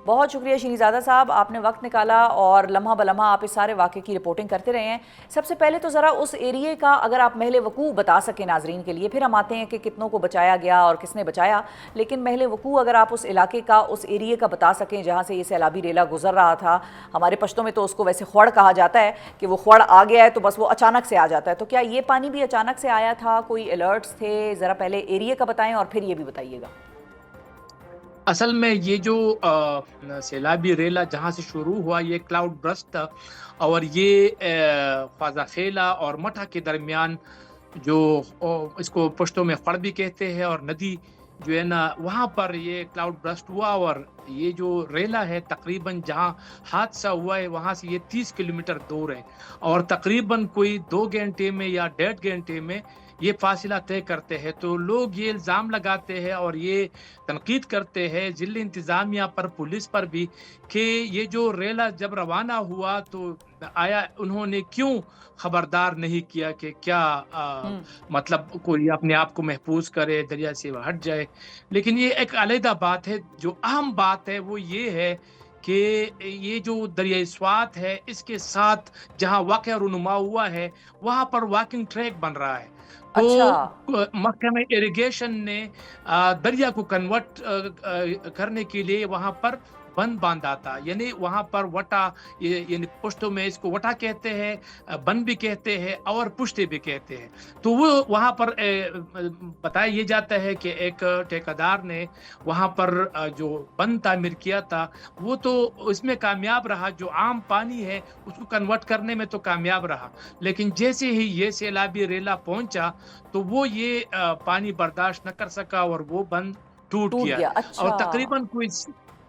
بہت شکریہ شہزادہ صاحب، آپ نے وقت نکالا اور لمحہ بلمحہ آپ اس سارے واقعے کی رپورٹنگ کرتے رہے ہیں۔ سب سے پہلے تو ذرا اس ایریے کا اگر آپ محل وقوع بتا سکیں ناظرین کے لیے، پھر ہم آتے ہیں کہ کتنوں کو بچایا گیا اور کس نے بچایا، لیکن محل وقوع اگر آپ اس علاقے کا، اس ایریے کا بتا سکیں جہاں سے یہ سیلابی ریلا گزر رہا تھا۔ ہمارے پشتوں میں تو اس کو ویسے خوڑ کہا جاتا ہے کہ وہ خوڑ آ گیا ہے تو بس وہ اچانک سے آ جاتا ہے، تو کیا یہ پانی بھی اچانک سے آیا تھا؟ کوئی الرٹس تھے؟ ذرا پہلے ایریے کا بتائیں اور پھر یہ بھی بتائیے گا۔ اصل میں یہ جو سیلابی ریلا جہاں سے شروع ہوا یہ کلاؤڈ برسٹ تھا، اور یہ خوازہ خیلہ اور مٹھا کے درمیان جو اس کو پشتوں میں خڑ بھی کہتے ہیں اور ندی جو ہے نا وہاں پر یہ کلاؤڈ برسٹ ہوا، اور یہ جو ریلا ہے تقریباً جہاں حادثہ ہوا ہے وہاں سے یہ 30 کلومیٹر دور ہے، اور تقریباً کوئی 2 گھنٹے میں یا 1.5 گھنٹے میں یہ فاصلہ طے کرتے ہیں۔ تو لوگ یہ الزام لگاتے ہیں اور یہ تنقید کرتے ہیں ضلع انتظامیہ پر، پولیس پر بھی، کہ یہ جو ریلا جب روانہ ہوا تو آیا انہوں نے کیوں خبردار نہیں کیا کہ کیا مطلب کوئی اپنے آپ کو محفوظ کرے، دریا سے ہٹ جائے۔ لیکن یہ ایک علیحدہ بات ہے، جو اہم بات ہے وہ یہ ہے کہ یہ جو دریائے سوات ہے اس کے ساتھ جہاں واقعہ رونما ہوا ہے وہاں پر واکنگ ٹریک بن رہا ہے، تو اچھا، محکمہ اریگیشن نے دریا کو کنورٹ کرنے کے لیے وہاں پر بند باندھا تھا، یعنی وہاں پر وٹا، یعنی پشتوں میں اس کو وٹا کہتے ہیں، بند بھی کہتے ہیں اور پشتے بھی کہتے ہیں۔ تو وہ وہاں پر بتایا یہ جاتا ہے کہ ایک ٹھیکیدار نے وہاں پر جو بند تعمیر کیا تھا وہ تو اس میں کامیاب رہا، جو عام پانی ہے اس کو کنورٹ کرنے میں تو کامیاب رہا، لیکن جیسے ہی یہ سیلابی ریلا پہنچا تو وہ یہ پانی برداشت نہ کر سکا اور وہ بند ٹوٹ ٹوٹ گیا، گیا، اور اچھا۔ تقریباً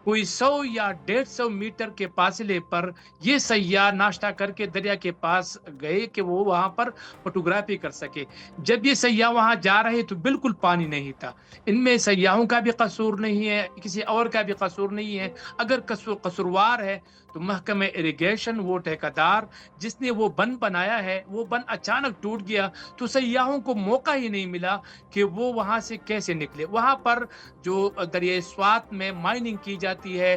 کوئی 100 یا 150 میٹر کے فاصلے پر یہ سیاح ناشتہ کر کے دریا کے پاس گئے کہ وہ وہاں پر فوٹوگرافی کر سکے۔ جب یہ سیاح وہاں جا رہے تو بالکل پانی نہیں تھا۔ ان میں سیاحوں کا بھی قصور نہیں ہے، کسی اور کا بھی قصور نہیں ہے، اگر قصوروار ہے تو محکمہ اریگیشن، وہ ٹھیکیدار جس نے وہ بند بنایا ہے، وہ بند اچانک ٹوٹ گیا تو سیاحوں کو موقع ہی نہیں ملا کہ وہ وہاں سے کیسے نکلے۔ وہاں پر جو دریائے سوات میں مائننگ کی جاتی ہے،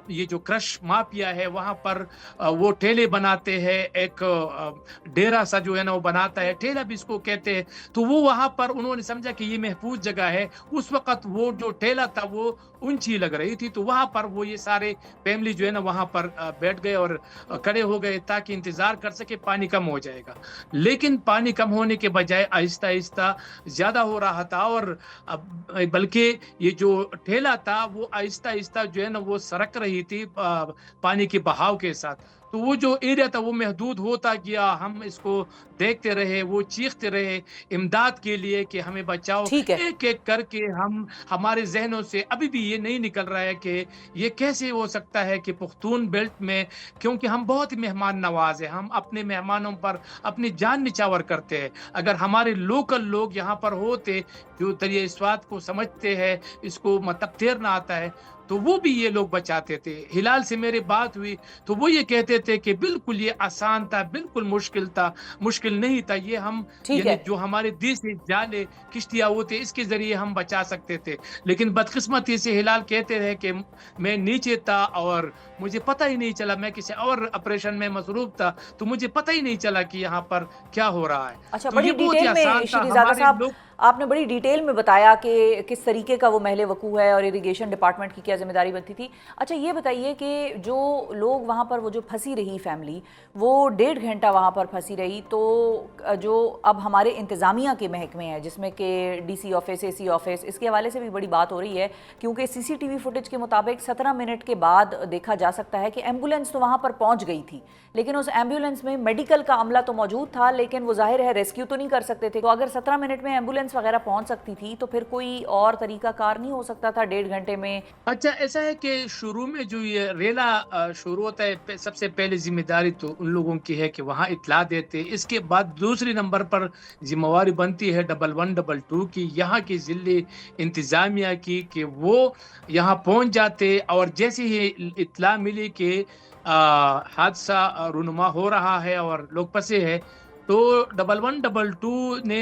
یہ جو کرش مافیا ہے وہاں پر وہ ٹھیلے بناتے ہیں، ایک ڈیرا سا جو ہے نا وہ بناتا ہے، ٹھیلا بھی اس کو کہتے ہیں، تو وہ وہاں پر انہوں نے سمجھا کہ یہ محفوظ جگہ ہے۔ اس وقت وہ جو ٹھیلا تھا وہ اونچی لگ رہی تھی، تو وہاں پر وہ یہ سارے فیملی جو ہے نا وہاں پر بیٹھ گئے اور کھڑے ہو گئے تاکہ انتظار کر سکے پانی کم ہو جائے گا، لیکن پانی کم ہونے کے بجائے آہستہ آہستہ زیادہ ہو رہا تھا، اور بلکہ یہ جو ٹھیلا تھا وہ آہستہ آہستہ جو ہے نا وہ سرک رہی تھی پانی کے بہاؤ کے ساتھ، تو وہ جو ایریا تھا وہ محدود ہوتا گیا۔ ہم اس کو دیکھتے رہے، وہ چیختے رہے امداد کے لیے کہ ہمیں بچاؤ، ٹھیک ہے۔ ایک ایک کر کے ہمارے ذہنوں سے ابھی بھی یہ نہیں نکل رہا ہے کہ یہ کیسے ہو سکتا ہے کہ پختون بیلٹ میں، کیونکہ ہم بہت مہمان نواز ہیں، ہم اپنے مہمانوں پر اپنی جان نچھاور کرتے ہیں، اگر ہمارے لوکل لوگ یہاں پر ہوتے جو دریائے سوات کو سمجھتے ہیں، اس کو مطلب تیرنا آتا ہے، تو وہ بھی یہ لوگ بچاتے تھے۔ ہلال سے میری بات ہوئی تو وہ یہ کہتے تھے کہ بالکل یہ آسان تھا، بالکل مشکل تھا، مشکل نہیں تھا، یہ ہم ٹھیک یعنی ہے۔ جو ہمارے دیسی جالے کشتیاں ہوتے اس کے ذریعے ہم بچا سکتے تھے، لیکن بدقسمتی سے ہلال کہتے رہے کہ میں نیچے تھا اور مجھے پتہ ہی نہیں چلا، میں کسی اور آپریشن میں مصروف تھا، تو مجھے پتہ ہی نہیں چلا کہ یہاں پر کیا ہو رہا ہے۔ اچھا، تو بڑی یہ بہت ہی ڈیٹیل میں آسان تھا شہزادہ ہمارے صاحب، لوگ۔ آپ نے بڑی ڈیٹیل میں بتایا کہ کس طریقے کا وہ محل وقوع ہے اور اریگیشن ڈپارٹمنٹ کی کیا ذمہ داری بنتی تھی۔ اچھا یہ بتائیے کہ جو لوگ وہاں پر، وہ جو پھنسی رہی فیملی، وہ 1.5 گھنٹہ وہاں پر پھنسی رہی، تو جو اب ہمارے انتظامیہ کے محکمے ہیں جس میں کہ ڈی سی آفس، اے سی آفس، اس کے حوالے سے بھی بڑی بات ہو رہی ہے، کیونکہ سی سی ٹی وی فوٹیج کے مطابق 17 منٹ کے بعد دیکھا جا سکتا ہے کہ ایمبولینس تو وہاں پر پہنچ گئی تھی، لیکن اس ایمبولینس میں میڈیکل کا عملہ تو موجود تھا، لیکن وہ ظاہر ہے ریسکیو تو نہیں کر سکتے تھے، تو اگر 17 منٹ میں ایمبولینس وغیرہ پہنچ سکتی تھی تو پھر کوئی اور طریقہ کار نہیں ہو سکتا تھا 1.5 گھنٹے میں؟ اچھا ایسا ہے کہ شروع میں جو یہ ریلا شروع ہوتا ہے، سب سے پہلے ذمہ داری تو ان لوگوں کی ہے کہ وہاں اطلاع دیتے، اس کے بعد دوسری نمبر پر ذمہ واری بنتی ہے 1122 کی، یہاں کی ضلع انتظامیہ کی، کہ وہ یہاں پہنچ جاتے، اور جیسے ہی اطلاع ملی کہ حادثہ رونما ہو رہا ہے اور لوگ پھنسے ہیں، تو 1122 نے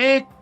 1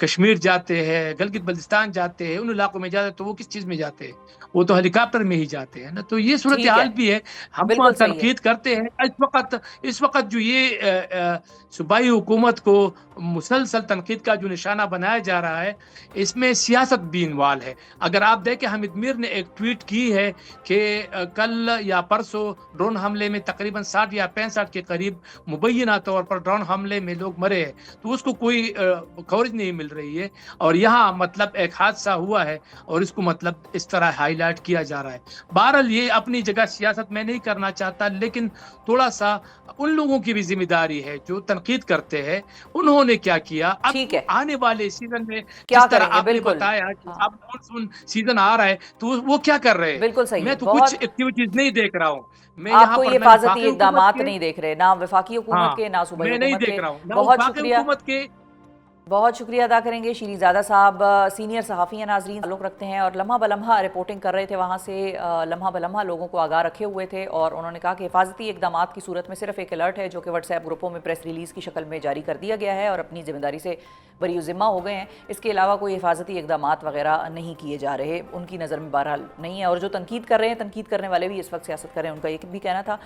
کشمیر جاتے ہیں، گلگت بلتستان جاتے ہیں، ان علاقوں میں جاتے ہیں تو وہ کس چیز میں جاتے ہیں؟ وہ تو ہیلی کاپٹر میں ہی جاتے ہیں نا. تو یہ ٹھیک ہے، صورتحال بھی ہے. ہم بالکل صحیح ہے، تنقید کرتے ہیں اس وقت جو یہ صوبائی حکومت کو مسلسل تنقید کا جو نشانہ بنایا جا رہا ہے، اس میں سیاست بھی انوالو ہے. اگر آپ دیکھیں حامد میر نے ایک ٹویٹ کی ہے کہ کل یا پرسوں ڈرون حملے میں تقریباً 60 یا 65 کے قریب مبینہ طور پر ڈرون حملے میں لوگ مرے ہیں، تو اس کو کوئی کوریج نہیں مل رہی ہے. اور یہاں مطلب ایک حادثہ ہوا ہے اور اس کو مطلب اس طرح ہائی لائٹ کیا جا رہا ہے. بہرحال یہ اپنی جگہ سیاست میں نہیں کرنا چاہتا، لیکن تھوڑا سا ان لوگوں کی بھی ذمہ داری ہے جو تنقید کرتے ہیں. انہوں نے کیا کیا اب ٹھیک ہے، آنے والے سیزن میں، کیا جس طرح کریں گے؟ آپ نے بالکل، بتایا کہ ہاں، اب مانسون سیزن آ رہا ہے تو وہ کیا کر رہے ہیں. بالکل صحیح میں ہے، تو کچھ بہت ایکٹیویٹیز نہیں دیکھ رہا ہوں. میں آپ یہاں کوئی پر نہ حفاظتی وفاقی حکومت اقدامات کے، نہیں دیکھ رہے، نہ وفاقی ہاں حکومت کے، نہ صوبائی میں نہیں حکومت دیکھ کے. رہا ہوں، نہ بہت وفاقی شکریہ، حکومت کے. بہت شکریہ ادا کریں گے. شیریں زادہ صاحب سینئر صحافی ہیں، ناظرین تعلق رکھتے ہیں اور لمحہ بلمحہ رپورٹنگ کر رہے تھے وہاں سے. لمحہ بلمحہ لوگوں کو آگاہ رکھے ہوئے تھے اور انہوں نے کہا کہ حفاظتی اقدامات کی صورت میں صرف ایک الرٹ ہے جو کہ واٹس ایپ گروپوں میں پریس ریلیز کی شکل میں جاری کر دیا گیا ہے اور اپنی ذمہ داری سے بری ذمہ ہو گئے ہیں. اس کے علاوہ کوئی حفاظتی اقدامات وغیرہ نہیں کیے جا رہے، ان کی نظر میں بہرحال نہیں ہے. اور جو تنقید کر رہے ہیں، تنقید کرنے والے بھی اس وقت سیاست کر رہے ہیں، ان کا یہ بھی کہنا تھا